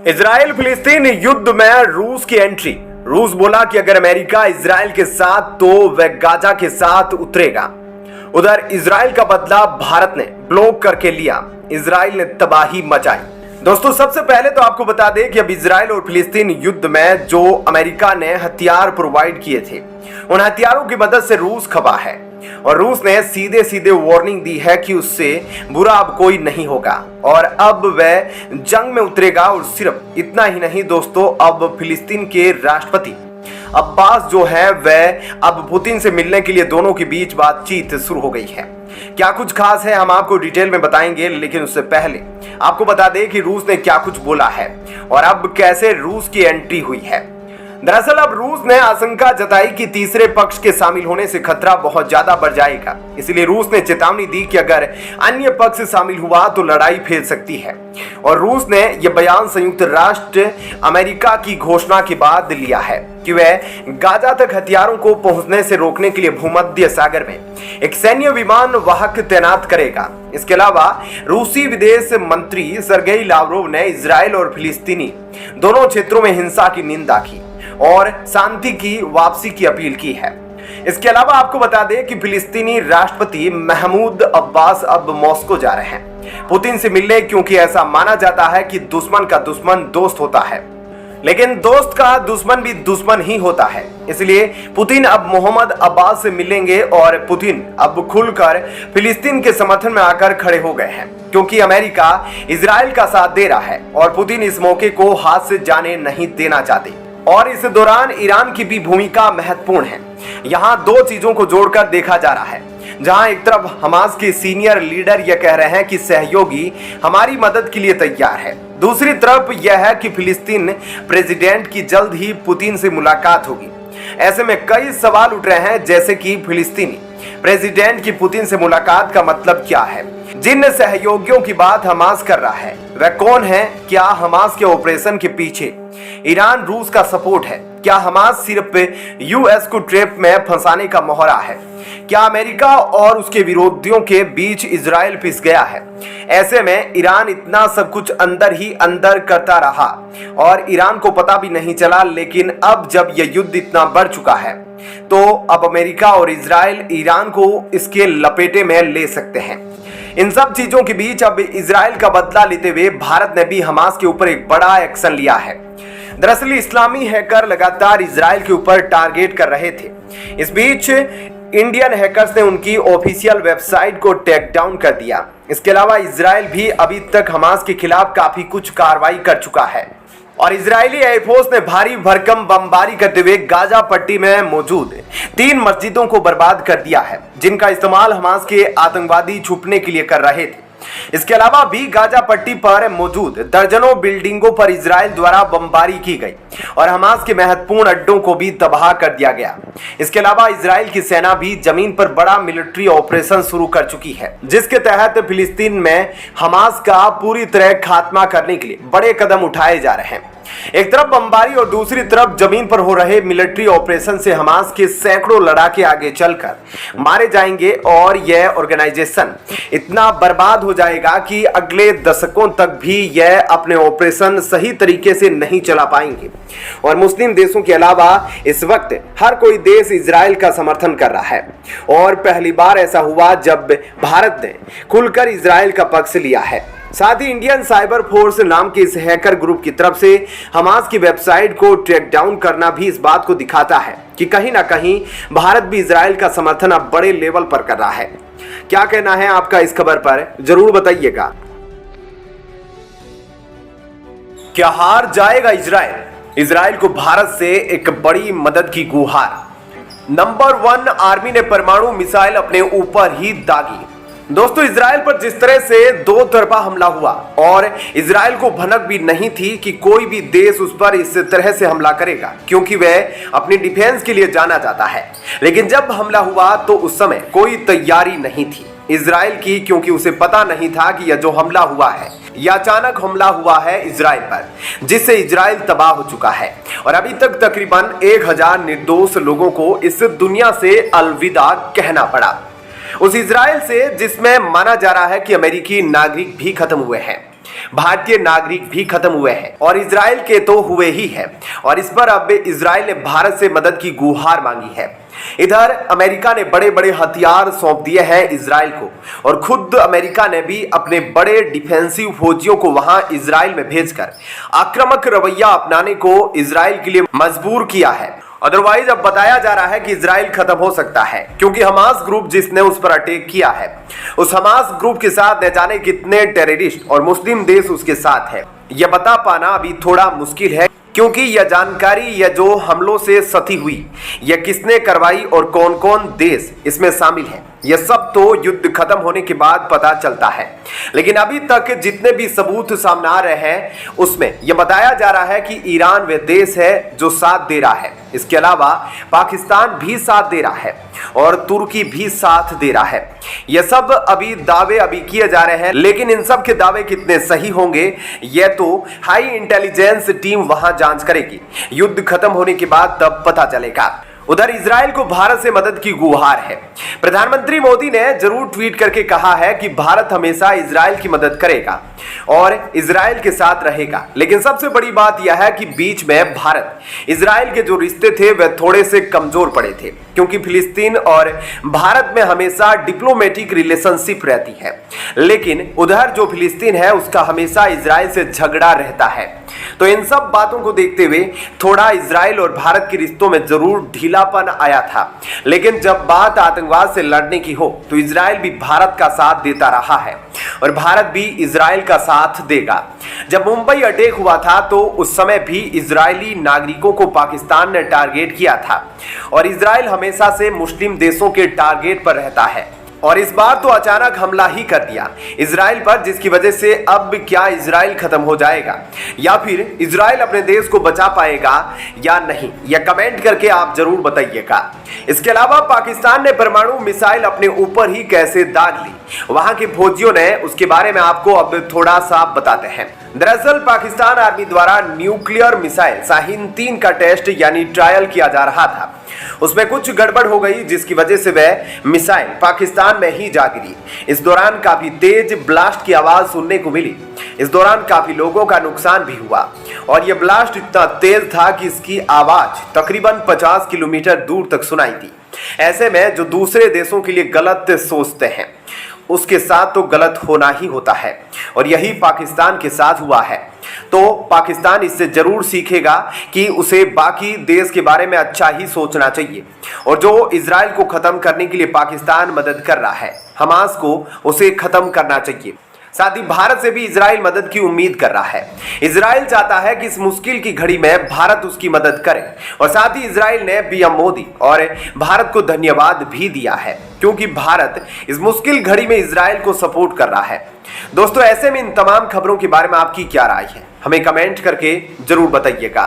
Israel फिलिस्तीन युद्ध में रूस की एंट्री। रूस बोला कि अगर अमेरिका इजराइल के साथ तो वह गाजा के साथ उतरेगा। उधर इजराइल का बदला भारत ने ब्लॉक करके लिया। इजराइल ने तबाही मचाई। दोस्तों, सबसे पहले तो आपको बता दें कि अब इजराइल और फिलिस्तीन युद्ध में जो अमेरिका ने हथियार प्रोवाइड किए थे, उन हथियारों की मदद से रूस खपा है और रूस ने सीधे सीधे वार्निंग दी है कि उससे बुरा अब कोई नहीं होगा और अब वह जंग में उतरेगा। और सिर्फ इतना ही नहीं दोस्तों, अब फिलिस्तीन के राष्ट्रपति अब्बास जो है वह अब पुतिन से मिलने के लिए दोनों के बीच बातचीत शुरू हो गई है। क्या कुछ खास है हम आपको डिटेल में बताएंगे, लेकिन उससे पहले आपको बता दें कि रूस ने क्या कुछ बोला है और अब कैसे रूस की एंट्री हुई है। दरअसल अब रूस ने आशंका जताई कि तीसरे पक्ष के शामिल होने से खतरा बहुत ज्यादा बढ़ जाएगा। इसलिए रूस ने चेतावनी दी कि अगर अन्य पक्ष शामिल हुआ तो लड़ाई फैल सकती है। और रूस ने यह बयान संयुक्त राष्ट्र अमेरिका की घोषणा के बाद लिया है कि वह गाजा तक हथियारों को पहुंचने से रोकने के लिए भूमध्य सागर में एक सैन्य विमान वाहक तैनात करेगा। इसके अलावा रूसी विदेश मंत्री सरगेई लावरोव ने इजराइल और फिलिस्तीनी दोनों क्षेत्रों में हिंसा की निंदा की और शांति की वापसी की अपील की है। इसके अलावा आपको बता दें कि फिलिस्तीनी राष्ट्रपति महमूद अब्बास अब मॉस्को जा रहे हैं पुतिन से मिलने, क्योंकि ऐसा माना जाता है कि दुश्मन का दुश्मन दोस्त होता है, लेकिन दोस्त का दुश्मन भी दुश्मन ही होता है। इसलिए पुतिन अब मोहम्मद अब्बास से मिलेंगे और पुतिन अब खुलकर फिलिस्तीन के समर्थन में आकर खड़े हो गए हैं, क्योंकि अमेरिका इजराइल का साथ दे रहा है और पुतिन इस मौके को हाथ से जाने नहीं देना चाहते। और इस दौरान ईरान की भी भूमिका महत्वपूर्ण है। यहाँ दो चीजों को जोड़कर देखा जा रहा है, जहां एक तरफ हमास के सीनियर लीडर यह कह रहे हैं कि सहयोगी हमारी मदद के लिए तैयार है, दूसरी तरफ यह है कि फिलिस्तीन प्रेसिडेंट की जल्द ही पुतिन से मुलाकात होगी। ऐसे में कई सवाल उठ रहे हैं, जैसे कि फिलिस्तीनी प्रेसिडेंट की पुतिन से मुलाकात का मतलब क्या है, जिन सहयोगियों की बात हमास कर रहा है वह कौन है, क्या हमास के ऑपरेशन के पीछे ईरान रूस का सपोर्ट है, क्या हमास सिर्फ यूएस को ट्रैप में फंसाने का मोहरा है, क्या अमेरिका और उसके विरोधियों के बीच इजराइल पिस गया है। ऐसे में ईरान इतना सब कुछ अंदर ही अंदर करता रहा और ईरान को पता भी नहीं चला, लेकिन अब जब यह युद्ध इतना बढ़ चुका है तो अब अमेरिका और इजराइल ईरान को इसके लपेटे में ले सकते हैं। इन सब चीजों के बीच अब इजराइल का बदला लेते हुए भारत ने भी हमास के ऊपर एक बड़ा एक्शन लिया है। दरअसल इस्लामी हैकर लगातार इजराइल के ऊपर टारगेट कर रहे थे। इस बीच इंडियन हैकर्स ने उनकी ऑफिशियल वेबसाइट को टेक डाउन कर दिया। इसके अलावा इजराइल भी अभी तक हमास के खिलाफ काफी कुछ कार्रवाई कर चुका है और इजरायली एयरफोर्स ने भारी भरकम बमबारी करते हुए गाजा पट्टी में मौजूद 3 मस्जिदों को बर्बाद कर दिया है, जिनका इस्तेमाल हमास के आतंकवादी छुपने के लिए कर रहे थे। इसके अलावा भी गाजा पट्टी पर मौजूद दर्जनों बिल्डिंगों पर इजराइल द्वारा बमबारी की गई और हमास के महत्वपूर्ण अड्डों को भी तबाह कर दिया गया। इसके अलावा इजराइल की सेना भी जमीन पर बड़ा मिलिट्री ऑपरेशन शुरू कर चुकी है, जिसके तहत फिलिस्तीन में हमास का पूरी तरह खात्मा करने के लिए बड़े कदम उठाए जा रहे हैं। एक तरफ बमबारी और दूसरी तरफ जमीन पर हो रहे मिलिट्री ऑपरेशन से हमास के सैकड़ों लड़ाके आगे चलकर मारे जाएंगे और यह ऑर्गेनाइजेशन इतना बर्बाद हो जाएगा कि अगले दशकों तक भी यह अपने ऑपरेशन सही तरीके से नहीं चला पाएंगे। और मुस्लिम देशों के अलावा इस वक्त हर कोई देश इजराइल का समर्थन कर रहा है और पहली बार ऐसा हुआ जब भारत ने खुलकर इजराइल का पक्ष लिया है। साथ ही इंडियन साइबर फोर्स नाम के इस हैकर ग्रुप की तरफ से हमास की वेबसाइट को ट्रैक डाउन करना भी इस बात को दिखाता है कि कहीं ना कहीं भारत भी इजराइल का समर्थन अब बड़े लेवल पर कर रहा है। क्या कहना है आपका इस खबर पर, जरूर बताइएगा। क्या हार जाएगा इजराइल? इजराइल को भारत से एक बड़ी मदद की गुहार। नंबर 1, आर्मी ने परमाणु मिसाइल अपने ऊपर ही दागी। दोस्तों, इजराइल पर जिस तरह से दो तरफा हमला हुआ और इजराइल को भनक भी नहीं थी कि कोई भी देश उस पर इस तरह से हमला करेगा, क्योंकि वह अपनी डिफेंस के लिए जाना जाता है। लेकिन जब हमला हुआ तो उस समय कोई तैयारी नहीं थी इजराइल की, क्योंकि उसे पता नहीं था कि यह जो हमला हुआ है यह अचानक हमला हुआ है इजराइल पर, जिससे इजराइल तबाह हो चुका है और अभी तक तकरीबन 1000 निर्दोष लोगों को इस दुनिया से अलविदा कहना पड़ा। उस इजराइल से जिसमें माना जा रहा है कि अमेरिकी नागरिक भी खत्म हुए हैं। भारतीय नागरिक भी खत्म हुए हैं और इजराइल के तो हुए ही हैं और इस पर अब इजराइल ने भारत से मदद की गुहार मांगी है। इधर अमेरिका ने बड़े बड़े हथियार सौंप दिए हैं इजराइल को और खुद अमेरिका ने भी अपने बड़े डिफेंसिव फौजियों को वहां इजराइल में भेजकर आक्रामक रवैया अपनाने को इजराइल के लिए मजबूर किया है। अदरवाइज अब बताया जा रहा है कि इजराइल खत्म हो सकता है क्योंकि हमास ग्रुप जिसने उस पर अटैक किया है, उस हमास ग्रुप के साथ न जाने कितने टेररिस्ट और मुस्लिम देश उसके साथ है, यह बता पाना अभी थोड़ा मुश्किल है क्योंकि यह जानकारी यह जो हमलों से सती हुई यह किसने करवाई और कौन कौन देश इसमें शामिल है, यह सब तो युद्ध खत्म होने के बाद पता चलता है। लेकिन अभी तक जितने भी सबूत सामने आ रहे हैं उसमें यह बताया जा रहा है कि ईरान वह देश है जो साथ दे रहा है। इसके अलावा पाकिस्तान भी साथ दे रहा है और तुर्की भी साथ दे रहा है। यह सब दावे किए जा रहे हैं, लेकिन इन सब के दावे कितने सही होंगे यह तो हाई इंटेलिजेंस टीम वहां जांच करेगी। युद्ध खत्म होने के बाद तब पता चलेगा। उधर इजराइल को भारत से मदद की गुहार है। प्रधानमंत्री मोदी ने जरूर ट्वीट करके कहा है कि भारत हमेशा इजराइल की मदद करेगा और इजराइल के साथ रहेगा। लेकिन सबसे बड़ी बात यह है कि बीच में भारत इजराइल के जो रिश्ते थे वह थोड़े से कमजोर पड़े थे क्योंकि फिलिस्तीन और भारत में हमेशा डिप्लोमेटिक रिलेशनशिप रहती है, लेकिन उधर जो फिलिस्तीन है उसका हमेशा इजराइल से झगड़ा रहता है। तो इन सब बातों को देखते हुए थोड़ा इजराइल और भारत के रिश्तों में जरूर ढीलापन आया था, लेकिन जब बात आतंकवाद से लड़ने की हो तो इजराइल भी भारत का साथ देता रहा है और भारत भी इजराइल का साथ देगा। जब मुंबई अटैक हुआ था तो उस समय भी इजरायली नागरिकों को पाकिस्तान ने टारगेट किया था और इजराइल हमेशा से मुस्लिम देशों के टारगेट पर रहता है और इस बार तो अचानक हमला ही कर दिया इजराइल पर, जिसकी वजह से अब क्या इजराइल खत्म हो जाएगा या फिर इजराइल अपने देश को बचा पाएगा या नहीं, यह कमेंट करके आप जरूर बताइएगा। इसके अलावा पाकिस्तान ने परमाणु मिसाइल अपने ऊपर ही कैसे दाग ली, वहां के फौजियों ने उसके बारे में आपको अब थोड़ा सा बताते हैं। दरअसल पाकिस्तान आर्मी द्वारा न्यूक्लियर मिसाइल शाहीन 3 का टेस्ट यानी ट्रायल किया जा रहा था। उसमें कुछ गड़बड़ हो गई जिसकी वजह से वह मिसाइल पाकिस्तान में ही जा गिरी। इस दौरान काफी तेज ब्लास्ट की आवाज सुनने को मिली। इस दौरान काफी लोगों का नुकसान भी हुआ और यह ब्लास्ट इतना तेज था कि इसकी आवाज तकरीबन 50 किलोमीटर दूर तक सुनाई दी। ऐसे में जो दूसरे देशों के लिए गलत सोचते हैं उसके साथ तो गलत होना ही होता है और यही पाकिस्तान के साथ हुआ है। तो पाकिस्तान इससे जरूर सीखेगा कि उसे बाकी देश के बारे में अच्छा ही सोचना चाहिए और जो इजराइल को खत्म करने के लिए पाकिस्तान मदद कर रहा है, हमास को उसे खत्म करना चाहिए। साथ ही भारत से भी इजराइल मदद की उम्मीद कर रहा है। इजराइल चाहता है कि इस मुश्किल की घड़ी में भारत उसकी मदद करे और साथ ही इजराइल ने पीएम मोदी और भारत को धन्यवाद भी दिया है क्योंकि भारत इस मुश्किल घड़ी में इजराइल को सपोर्ट कर रहा है। दोस्तों, ऐसे में इन तमाम खबरों के बारे में आपकी क्या राय है, हमें कमेंट करके जरूर बताइएगा।